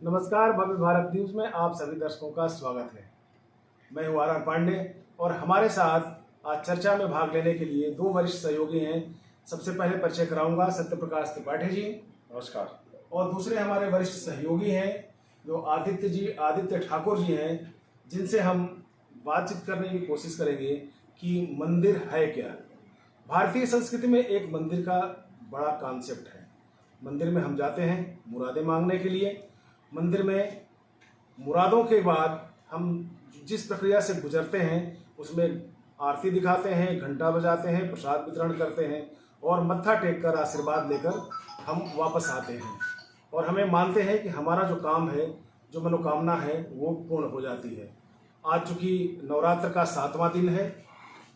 नमस्कार, भव्य भारत न्यूज़ में आप सभी दर्शकों का स्वागत है। मैं हूँ आर पांडे और हमारे साथ आज चर्चा में भाग लेने के लिए दो वरिष्ठ सहयोगी हैं। सबसे पहले परिचय कराऊंगा सत्यप्रकाश त्रिपाठी जी। नमस्कार। और दूसरे हमारे वरिष्ठ सहयोगी हैं जो आदित्य ठाकुर जी हैं, जिनसे हम बातचीत करने की कोशिश करेंगे कि मंदिर है क्या। भारतीय संस्कृति में एक मंदिर का बड़ा कॉन्सेप्ट है। मंदिर में हम जाते हैं मुरादें मांगने के लिए। मंदिर में मुरादों के बाद हम जिस प्रक्रिया से गुजरते हैं उसमें आरती दिखाते हैं, घंटा बजाते हैं, प्रसाद वितरण करते हैं और मत्था टेक कर आशीर्वाद लेकर हम वापस आते हैं। और हमें मानते हैं कि हमारा जो काम है, जो मनोकामना है, वो पूर्ण हो जाती है। आज चूँकि नवरात्र का 7वां दिन है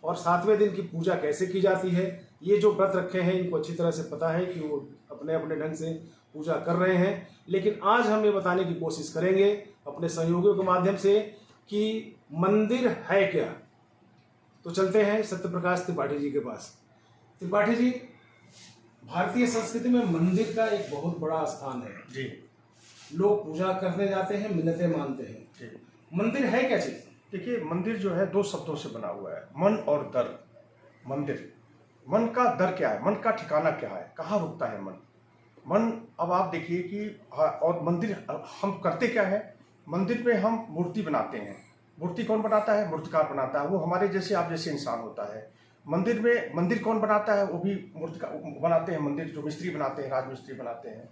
और 7वें दिन की पूजा कैसे की जाती है, ये जो व्रत रखे हैं इनको अच्छी तरह से पता है कि वो अपने अपने ढंग से पूजा कर रहे हैं। लेकिन आज हम ये बताने की कोशिश करेंगे अपने सहयोगियों के माध्यम से कि मंदिर है क्या। तो चलते हैं सत्यप्रकाश त्रिपाठी जी के पास। त्रिपाठी जी, भारतीय संस्कृति में मंदिर का एक बहुत बड़ा स्थान है जी। लोग पूजा करने जाते हैं, मिन्नतें मानते हैं जी। मंदिर है क्या चीज? देखिए, मंदिर जो है दो शब्दों से बना हुआ है, मन और दर। मंदिर, मन का दर क्या है, मन का ठिकाना क्या है, कहाँ रुकता है मन। मन, अब आप देखिए कि और मंदिर हम करते क्या है। मंदिर में हम मूर्ति बनाते हैं। मूर्ति कौन बनाता है? मूर्तिकार बनाता है। वो हमारे जैसे आप जैसे इंसान होता है। मंदिर में मंदिर कौन बनाता है? वो भी मूर्तिकार बनाते हैं। मंदिर जो मिस्त्री बनाते हैं, राजमिस्त्री बनाते हैं।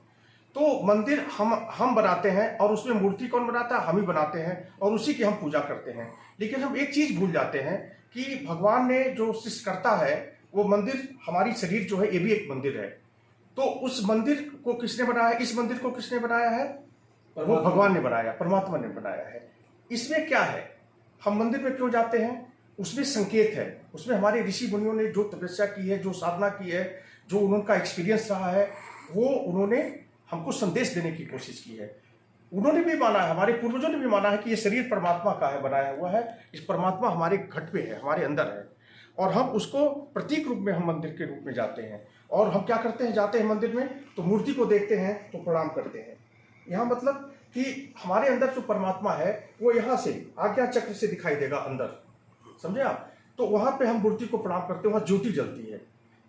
तो मंदिर हम बनाते हैं और उसमें मूर्ति कौन बनाता है? हम ही बनाते हैं और उसी की हम पूजा करते हैं। लेकिन हम एक चीज भूल जाते हैं कि भगवान ने जो सृष्टि करता है, वो मंदिर, हमारी शरीर जो है, ये भी एक मंदिर है। तो उस मंदिर को किसने बनाया? इस मंदिर को किसने बनाया है? वो भगवान ने बनाया, परमात्मा ने बनाया है। इसमें क्या है, हम मंदिर में क्यों जाते हैं? उसमें संकेत है। उसमें हमारे ऋषि मुनियों ने जो तपस्या की है, जो साधना की है, जो उनका एक्सपीरियंस रहा है, वो उन्होंने हमको संदेश देने की कोशिश की है। उन्होंने भी माना है, हमारे पूर्वजों ने भी माना है कि ये शरीर परमात्मा का है, बनाया हुआ है। इस परमात्मा हमारे घट पे है, हमारे अंदर है और हम उसको प्रतीक रूप में हम मंदिर के रूप में जाते हैं। और हम क्या करते हैं? जाते हैं मंदिर में तो मूर्ति को देखते हैं तो प्रणाम करते हैं। यहाँ मतलब कि हमारे अंदर जो परमात्मा है वो यहाँ से आज्ञा चक्र से दिखाई देगा अंदर, समझे आप? तो वहां पे हम मूर्ति को प्रणाम करते हैं, वहां ज्योति जलती है।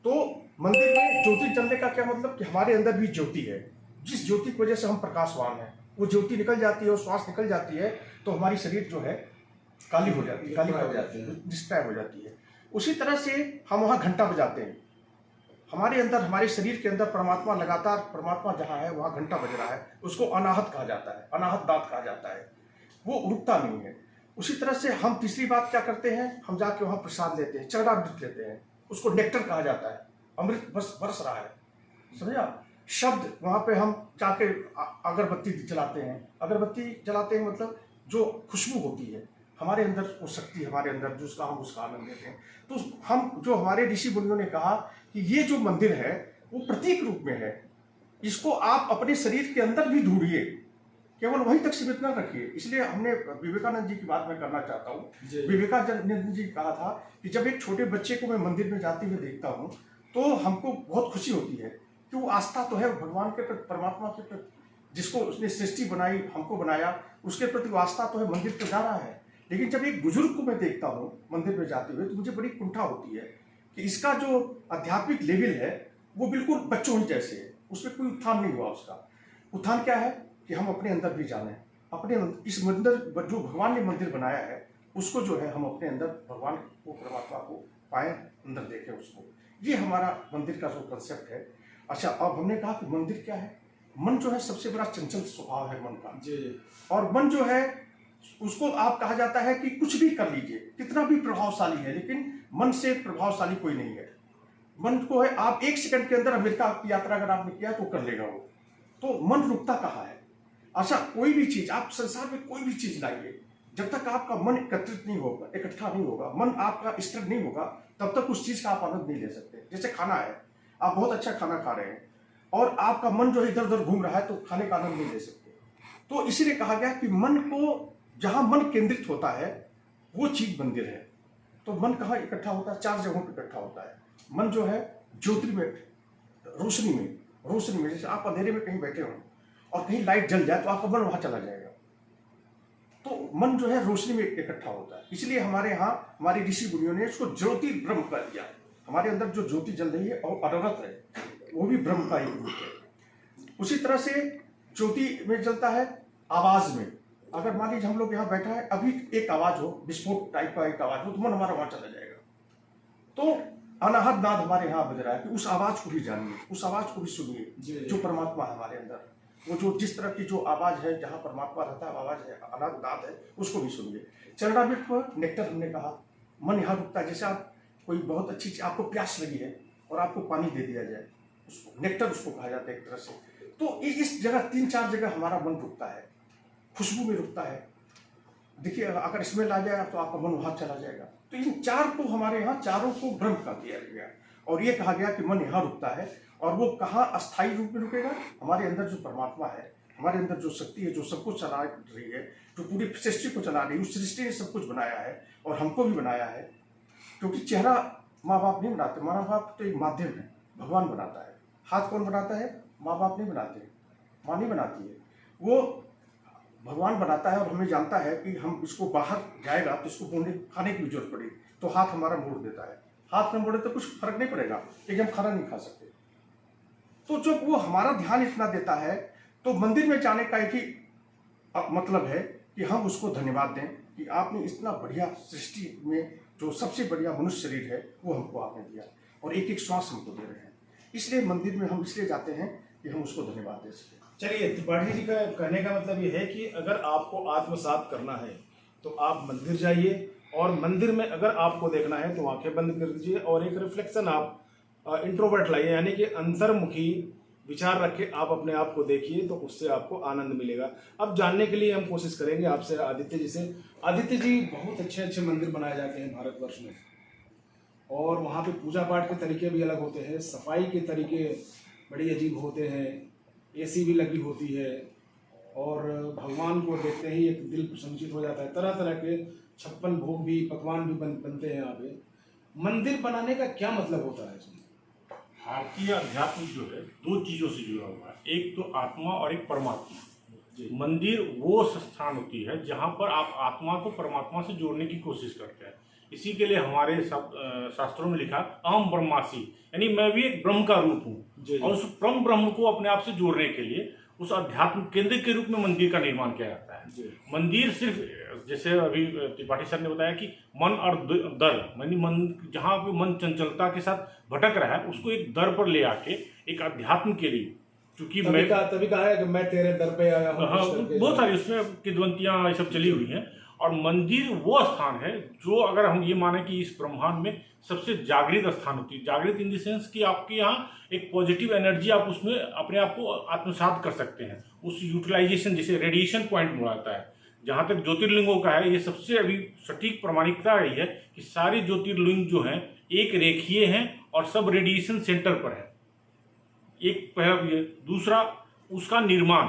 तो मंदिर में ज्योति जलने का क्या मतलब कि हमारे अंदर भी ज्योति है। जिस ज्योति की वजह से हम प्रकाशवान हैं, वो ज्योति निकल जाती है और श्वास निकल जाती है तो हमारी शरीर जो है काली हो जाती है, काली हो जाती है, डिस्ट्रैक्ट हो जाती है। उसी तरह से हम वहां घंटा बजाते हैं। हमारे अंदर, हमारे शरीर के अंदर परमात्मा लगातार, परमात्मा जहां है वहां घंटा बज रहा है। उसको अनाहत कहा जाता है, अनाहत दात कहा जाता है। वो रुकता नहीं है। उसी तरह से हम तीसरी बात क्या करते हैं? हम जाके वहां प्रसाद लेते हैं, चरणामृत लेते हैं। उसको नेक्टर कहा जाता है, अमृत बस बरस रहा है, समझे आप? शब्द, वहां पे हम जाके अगरबत्ती जलाते हैं। अगरबत्ती जलाते हैं मतलब जो खुशबू होती है, हमारे अंदर वो शक्ति, हमारे अंदर जो उसका, हम उसका आनंद लेते हैं। तो हम, जो हमारे ऋषि मुनियों ने कहा कि ये जो मंदिर है वो प्रतीक रूप में है, इसको आप अपने शरीर के अंदर भी ढूंढिए, केवल वहीं तक सीमित न रखिए। इसलिए हमने विवेकानंद जी की बात मैं करना चाहता हूँ। विवेकानंद जी कहा था कि जब एक छोटे बच्चे को मैं मंदिर में जाते हुए देखता हूँ तो हमको बहुत खुशी होती है कि वो आस्था तो है भगवान के प्रति, परमात्मा के प्रति, जिसको उसने सृष्टि बनाई, हमको बनाया, उसके प्रति वो आस्था तो है, मंदिर तो जा रहा है। लेकिन जब एक बुजुर्ग को मैं देखता हूँ मंदिर में जाते हुए तो मुझे बड़ी कुंठा होती है कि इसका जो आध्यात्मिक लेवल है वो बिल्कुल बच्चों ही जैसे है, उसमें कोई उत्थान नहीं हुआ। उसका उत्थान क्या है कि हम अपने अंदर भी जाने, अपने इस मंदिर, जो भगवान ने मंदिर बनाया है उसको जो है हम अपने अंदर भगवान को, परमात्मा को पाए, अंदर देखें उसको। ये हमारा मंदिर का जो कंसेप्ट है। अच्छा, अब हमने कहा कि मंदिर क्या है। मन जो है सबसे बड़ा चंचल स्वभाव है मन का जी। और मन जो है उसको आप कहा जाता है कि कुछ भी कर लीजिए, कितना भी प्रभावशाली है, लेकिन मन से प्रभावशाली कोई नहीं है। मन को है, आप 1 सेकंड के अंदर अमेरिका की यात्रा अगर आपने किया तो कर लेगा वो। तो मन रुकता कहाँ है? अच्छा, कोई भी चीज आप संसार में कोई भी चीज लाइए, जब तक आपका मन एकत्रित नहीं होगा, इकट्ठा नहीं होगा, मन आपका स्थिर नहीं होगा, तब तक उस चीज का आप आनंद नहीं ले सकते। जैसे खाना है, आप बहुत अच्छा खाना खा रहे हैं और आपका मन जो इधर उधर घूम रहा है तो खाने का आनंद नहीं ले सकते। तो इसीलिए कहा गया कि मन को, जहां मन केंद्रित होता है वो चीज मंदिर है। तो मन कहाँ इकट्ठा होता है? 4 जगहों पर इकट्ठा होता है। मन जो है ज्योति में, रोशनी में, जैसे आप अंधेरे में कहीं बैठे हो और कहीं लाइट जल जाए तो आपका मन वहां चला जाएगा। तो मन जो है रोशनी में इकट्ठा होता है, इसलिए हमारे यहाँ हमारे ऋषि मुनियों ने इसको ज्योति ब्रह्म कर दिया है। हमारे अंदर जो ज्योति जल रही है और अनवरत है, वो भी ब्रह्म का ही रूप है। उसी तरह से ज्योति में जलता है आवाज में। अगर मान लीजिए हम लोग यहाँ बैठा है, अभी एक आवाज हो, विस्फोट टाइप का एक आवाज हो, तो मन हमारा वहां चला जाएगा। तो अनाहत नाद हमारे यहाँ बज रहा है कि उस आवाज को भी जानिए, उस आवाज को भी सुनिए जो परमात्मा है हमारे अंदर। वो जो जिस तरह की जो आवाज है, जहाँ परमात्मा रहता है, आवाज है, अनाहत नाद है, उसको भी सुनिए। चरणामृत को नेक्टर हमने कहा, मन यहाँ रुकता है। जैसे आप कोई बहुत अच्छी चीज, आपको प्यास लगी है और आपको पानी दे दिया जाए, उसको नेक्टर उसको कहा जाता है एक तरह से। तो इस जगह 3-4 जगह हमारा मन रुकता है, खुशबू में रुकता है। देखिए अगर स्मेल आ जाएगा तो आपका मन वहां चला जाएगा। तो इन 4 को हमारे यहाँ चारों को ब्रह्म का दिया गया और ये कहा गया कि मन यहाँ रुकता है। और वो कहाँ अस्थायी रूप में रुकेगा? हमारे अंदर जो परमात्मा है, हमारे अंदर जो शक्ति है, जो सब कुछ चला रही है, जो पूरी सृष्टि को चला रही है, उस सृष्टि ने सब कुछ बनाया है और हमको भी बनाया है। क्योंकि चेहरा माँ बाप नहीं बनाते, माँ बाप तो एक माध्यम है, भगवान बनाता है। हाथ कौन बनाता है? माँ बाप नहीं बनाते, माँ नहीं बनाती है, वो भगवान बनाता है। और हमें जानता है कि हम इसको बाहर जाएगा तो इसको बोलने खाने की भी जरूरत पड़ेगी, तो हाथ हमारा मोड़ देता है। हाथ में मोड़े तो कुछ फर्क नहीं पड़ेगा, लेकिन हम खाना नहीं खा सकते। तो जब वो हमारा ध्यान इतना देता है, तो मंदिर में जाने का एक ही मतलब है कि हम उसको धन्यवाद दें कि आपने इतना बढ़िया सृष्टि में जो सबसे बढ़िया मनुष्य शरीर है वो हमको आपने दिया, और एक एक श्वास हमको दे रहे हैं। इसलिए मंदिर में हम इसलिए जाते हैं कि हम उसको धन्यवाद दे सकें। चलिए, त्रिपाठी जी का कहने का मतलब ये है कि अगर आपको आत्मसात करना है तो आप मंदिर जाइए, और मंदिर में अगर आपको देखना है तो आंखें बंद कर दीजिए और एक रिफ्लेक्शन आप इंट्रोवर्ट लाइए, यानी कि अंतर्मुखी विचार रख के आप अपने आप को देखिए, तो उससे आपको आनंद मिलेगा। अब जानने के लिए हम कोशिश करेंगे आपसे आदित्य जी से। आदित्य जी, बहुत अच्छे अच्छे मंदिर बनाए जाते हैं भारतवर्ष में, और वहाँ पे पूजा पाठ के तरीके भी अलग होते हैं, सफाई के तरीके बड़ी अजीब होते हैं, एसी भी लगी होती है, और भगवान को देखते ही एक दिल प्रसन्नचित हो जाता है। तरह तरह के 56 भोग भी, पकवान भी बनते हैं यहाँ पे। मंदिर बनाने का क्या मतलब होता है इसमें? भारतीय अध्यात्म जो है 2 चीजों से जुड़ा हुआ है, एक तो आत्मा और एक परमात्मा। मंदिर वो स्थान होती है जहाँ पर आप आत्मा को परमात्मा से जोड़ने की कोशिश करते हैं। इसी के लिए हमारे शास्त्रों में लिखा अहम ब्रह्मासी, यानी मैं भी एक ब्रह्म का रूप हूँ, और उस परम ब्रह्म को अपने आप से जोड़ने के लिए उस अध्यात्म केंद्र के रूप में मंदिर का निर्माण किया जाता है। मंदिर सिर्फ जैसे अभी त्रिपाठी सर ने बताया कि मन और दर, यानी मन जहाँ पे मन चंचलता के साथ भटक रहा है उसको एक दर पर ले आके एक अध्यात्म के लिए, क्योंकि तभी कहा है कि मैं तेरे दर पे आया हूँ। हाँ, बहुत सारी उसमें किद्वंतियाँ ये सब चली हुई हैं। और मंदिर वो स्थान है जो, अगर हम ये माने कि इस ब्रह्मांड में सबसे जागृत स्थान होती है, जागृत इन द सेंस कि आपके यहाँ एक पॉजिटिव एनर्जी आप उसमें अपने आप को आत्मसात कर सकते हैं, उस यूटिलाइजेशन जैसे रेडिएशन पॉइंट मिलाता है। जहाँ तक ज्योतिर्लिंगों का है, ये सबसे अभी सटीक प्रमाणिकता रही है कि सारे ज्योतिर्लिंग जो हैं एक रेखीय हैं और सब रेडिएशन सेंटर पर है। एक पहला ये, दूसरा उसका निर्माण,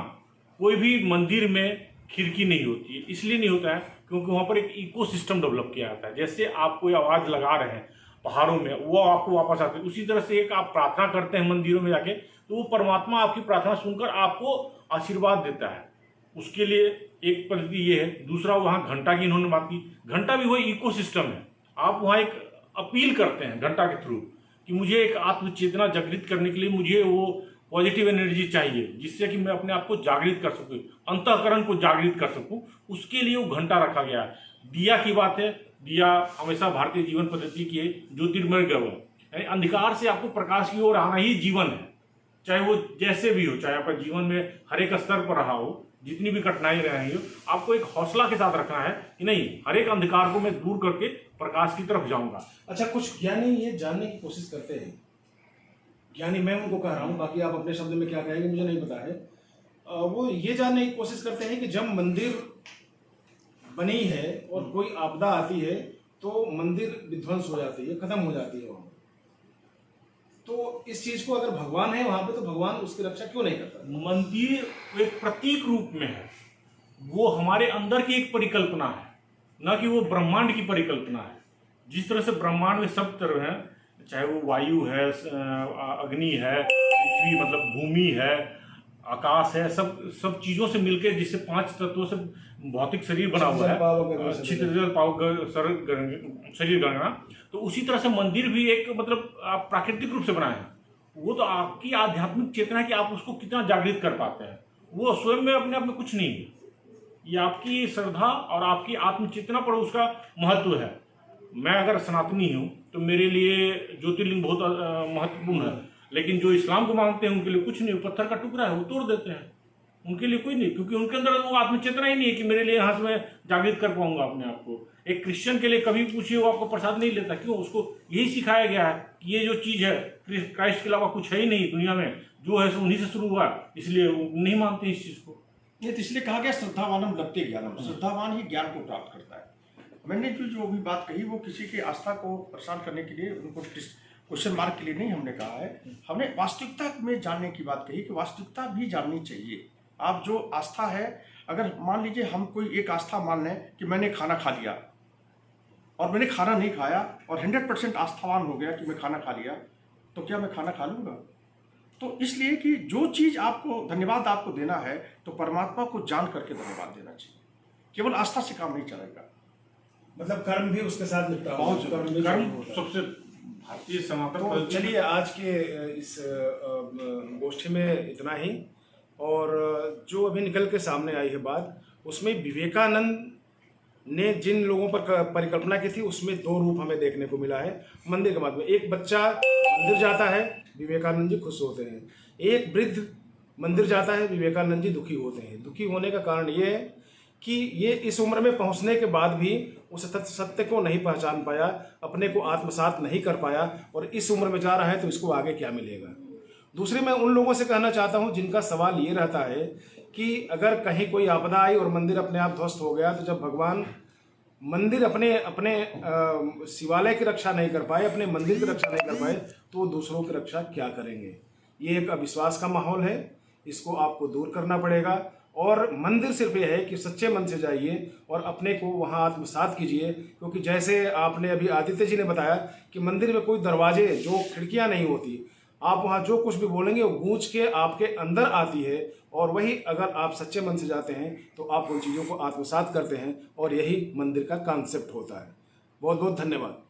कोई भी मंदिर में खिड़की नहीं होती है, इसलिए नहीं होता है क्योंकि वहाँ पर एक इकोसिस्टम डेवलप किया जाता है। जैसे आप कोई आवाज़ लगा रहे हैं पहाड़ों में, वो आपको वापस आते हैं, उसी तरह से एक आप प्रार्थना करते हैं मंदिरों में जाके, तो वो परमात्मा आपकी प्रार्थना सुनकर आपको आशीर्वाद देता है। उसके लिए एक पद्धति ये है। दूसरा, वहाँ घंटा की इन्होंने बात की, घंटा भी वही इकोसिस्टम है। आप वहाँ एक अपील करते हैं घंटा के थ्रू कि मुझे एक आत्मचेतना जागृत करने के लिए मुझे वो पॉजिटिव एनर्जी चाहिए, जिससे कि मैं अपने आप को जागृत कर सकूं, अंतःकरण को जागृत कर सकूं। उसके लिए वो घंटा रखा गया है। दिया की बात है, दिया हमेशा भारतीय जीवन पद्धति की है, ज्योतिर्मय गव, यानी अंधकार से आपको प्रकाश की ओर आना ही जीवन है, चाहे वो जैसे भी हो, चाहे आपका जीवन में हर एक स्तर पर रहा हो, जितनी भी कठिनाई रही हो, आपको एक हौसला के साथ रखना है कि नहीं, हर एक अंधकार को मैं दूर करके प्रकाश की तरफ जाऊंगा। अच्छा, कुछ ज्ञानी ये जानने की कोशिश करते हैं, ज्ञानी मैं उनको कह रहा हूँ, बाकी आप अपने शब्द में क्या कहेंगे मुझे नहीं पता है। वो ये जानने की कोशिश करते हैं कि जब मंदिर बनी है और कोई आपदा आती है तो मंदिर विध्वंस हो जाती है, खत्म हो जाती है वहाँ। तो इस चीज को अगर भगवान है वहां पे, तो भगवान उसकी रक्षा क्यों नहीं करता? मंदिर एक प्रतीक रूप में है, वो हमारे अंदर की एक परिकल्पना है, न कि वो ब्रह्मांड की परिकल्पना है। जिस तरह से ब्रह्मांड में सब तरह है, चाहे वो वायु है, अग्नि है, पृथ्वी मतलब भूमि है, आकाश है, सब सब चीज़ों से मिलकर जिससे 5 तत्वों से भौतिक शरीर बना हुआ है, छिद्र शरीर गणना, तो उसी तरह से मंदिर भी एक मतलब आप प्राकृतिक रूप से बनाए हैं। वो तो आपकी आध्यात्मिक चेतना है कि आप उसको कितना जागृत कर पाते हैं, वो स्वयं में अपने आप में कुछ नहीं है। ये आपकी श्रद्धा और आपकी आत्मचेतना पर उसका महत्व है। मैं अगर सनातनी हूँ तो मेरे लिए ज्योतिर्लिंग बहुत महत्वपूर्ण है, लेकिन जो इस्लाम को मानते हैं उनके लिए कुछ नहीं, पत्थर का टुकड़ा है वो तोड़ देते हैं, उनके लिए कोई नहीं, क्योंकि उनके अंदर वो आत्मचेतना ही नहीं है कि मेरे लिए यहाँ से मैं जागृत कर पाऊंगा अपने आप को। एक क्रिश्चियन के लिए कभी पूछिए वो आपको प्रसाद नहीं लेता, क्यों? उसको यही सिखाया गया है कि ये जो चीज़ है क्राइस्ट के अलावा कुछ है ही नहीं दुनिया में, जो है उन्हीं से शुरू हुआ, इसलिए वो नहीं मानते इस चीज़ को। ये तो इसलिए कहा गया श्रद्धावानम लभते ज्ञानम, श्रद्धावान ही ज्ञान को प्राप्त करता है। मैंने जो भी बात कही वो किसी की आस्था को परेशान करने के लिए, उनको क्वेश्चन मार्क के लिए नहीं हमने कहा है। हमने वास्तविकता में जानने की बात कही कि वास्तविकता भी जाननी चाहिए। आप जो आस्था है, अगर मान लीजिए हम कोई एक आस्था मान लें कि मैंने खाना खा लिया और मैंने खाना नहीं खाया और 100% आस्थावान हो गया कि मैं खाना खा लिया, तो क्या मैं खाना खा लूँगा? तो इसलिए कि जो चीज़ आपको धन्यवाद आपको देना है तो परमात्मा को जान करके धन्यवाद देना चाहिए, केवल आस्था से काम नहीं चलेगा। मतलब कर्म भी उसके साथ निपटा, बहुत कर्म सबसे भारतीय सनातन। तो चलिए आज के इस गोष्ठी में इतना ही। और जो अभी निकल के सामने आई है बात, उसमें विवेकानंद ने जिन लोगों पर परिकल्पना की थी उसमें 2 रूप हमें देखने को मिला है मंदिर के बाद में। एक बच्चा मंदिर जाता है, विवेकानंद जी खुश होते हैं। एक वृद्ध मंदिर जाता है, विवेकानंद जी दुखी होते हैं। दुखी होने का कारण ये है कि ये इस उम्र में पहुंचने के बाद भी उस सत्य को नहीं पहचान पाया, अपने को आत्मसात नहीं कर पाया, और इस उम्र में जा रहा है तो इसको आगे क्या मिलेगा। दूसरी, मैं उन लोगों से कहना चाहता हूं जिनका सवाल ये रहता है कि अगर कहीं कोई आपदा आई और मंदिर अपने आप ध्वस्त हो गया, तो जब भगवान मंदिर अपने शिवालय की रक्षा नहीं कर पाए, अपने मंदिर की रक्षा नहीं कर पाए, तो वो दूसरों की रक्षा क्या करेंगे। ये एक अविश्वास का माहौल है, इसको आपको दूर करना पड़ेगा। और मंदिर सिर्फ ये है कि सच्चे मन से जाइए और अपने को वहाँ आत्मसात कीजिए, क्योंकि जैसे आपने अभी आदित्य जी ने बताया कि मंदिर में कोई दरवाजे जो खिड़कियाँ नहीं होती, आप वहाँ जो कुछ भी बोलेंगे वो गूंज के आपके अंदर आती है, और वही अगर आप सच्चे मन से जाते हैं तो आप उन चीज़ों को आत्मसात करते हैं, और यही मंदिर का कॉन्सेप्ट होता है। बहुत बहुत धन्यवाद।